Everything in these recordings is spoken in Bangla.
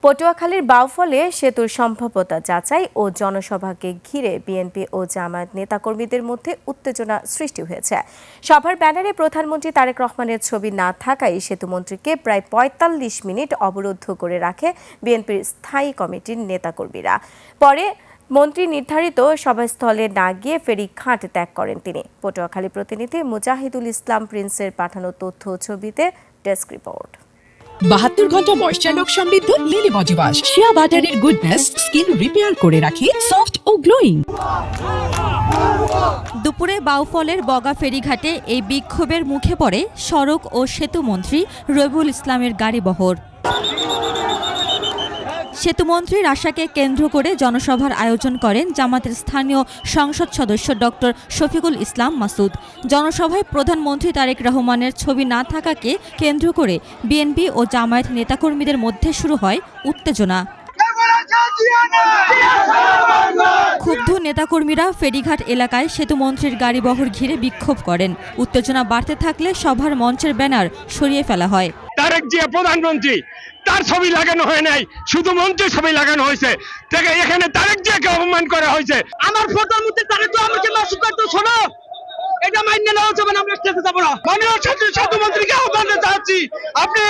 পটুয়াখালীর বাউফলে সেতুর সম্ভাব্যতা যাচাই ও জনসভাকে ঘিরে বিএনপি ও জামায়াত নেতাকর্মীদের মধ্যে উত্তেজনা সৃষ্টি হয়েছে। সভার ব্যানারে প্রধানমন্ত্রী তারেক রহমানের ছবি না থাকায় সেতুমন্ত্রীকে প্রায় ৪৫ মিনিট অবরুদ্ধ করে রাখে বিএনপির স্থায়ী কমিটির নেতাকর্মীরা। পরে মন্ত্রী নির্ধারিত সভাস্থলে না গিয়ে ফেরিঘাট ত্যাগ করেন তিনি। পটুয়াখালী প্রতিনিধি মুজাহিদুল ইসলাম প্রিন্সের পাঠানো তথ্য ও ছবিতে ডেস্ক রিপোর্ট। ৭২ ঘন্টা ময়েশ্চার লক সমৃদ্ধ লিলি বডি ওয়াশ শিয়া বাটারের গুডনেস স্কিন রিপেয়ার করে রাখে সফট ও গ্লোয়িং। দুপুরে বাউফলের বগা ফেরিঘাটে এই বিক্ষোভের মুখে পড়ে সড়ক ও সেতু মন্ত্রী রবিউল ইসলামের গাড়িবহর। সেতুমন্ত্রীর আশাকে কেন্দ্র করে জনসভার আয়োজন করেন জামাতের স্থানীয় সংসদ সদস্য ডক্টর শফিকুল ইসলাম মাসুদ। জনসভায় প্রধানমন্ত্রী তারেক রহমানের ছবি না থাকাকে কেন্দ্র করে বিএনপি ও জামায়াত নেতাকর্মীদের মধ্যে শুরু হয় উত্তেজনা। ক্ষুব্ধ নেতাকর্মীরা ফেরিঘাট এলাকায় সেতুমন্ত্রীর গাড়িবহর ঘিরে বিক্ষোভ করেন। উত্তেজনা বাড়তে থাকলে সভার মঞ্চের ব্যানার সরিয়ে ফেলা হয়। তারেক জিয়া প্রধানমন্ত্রী, তার ছবি লাগানো হয় নাই, শুধু মন্ত্রীর ছবি লাগানো হয়েছে। এখানে তারেক জিয়াকে অপমান করা হয়েছে। আমার ফটোর মধ্যে তারেক তো আমাকে মাসুক করতে শোনো, এটা মাইনে নেওয়া যাবে না। আমরা স্টেজে যাব না। মাননীয় সেতুমন্ত্রীকে আহ্বান জানাচ্ছি, আপনি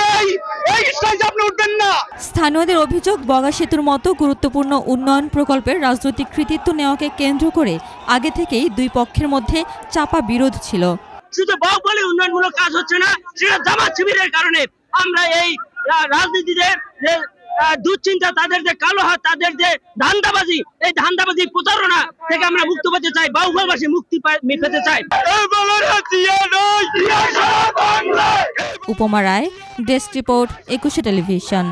এই স্টেজে আপনি উঠবেন না। স্থানীয়দের অভিযোগ, বগা সেতুর মতো গুরুত্বপূর্ণ উন্নয়ন প্রকল্পের রাজনৈতিক কৃতিত্ব নেওয়াকে কেন্দ্র করে আগে থেকেই দুই পক্ষের মধ্যে চাপা বিরোধ ছিল। শুধু বাউফলে উন্নয়নমূলক কাজ হচ্ছে না, সেটা জামাত শিবিরের কারণে। আমরা এই রাজনীতিতে দুশ্চিন্তা, তাদের যে কালো হাত, তাদের যে ধান্দাবাজি, এই ধান্দাবাজি প্রতারণা থেকে আমরা মুক্ত পেতে চাই। বাউফলবাসী মুক্তি পেতে চাই। উপমা রায়, ডেস্ক রিপোর্ট, ২১ টেলিভিশন।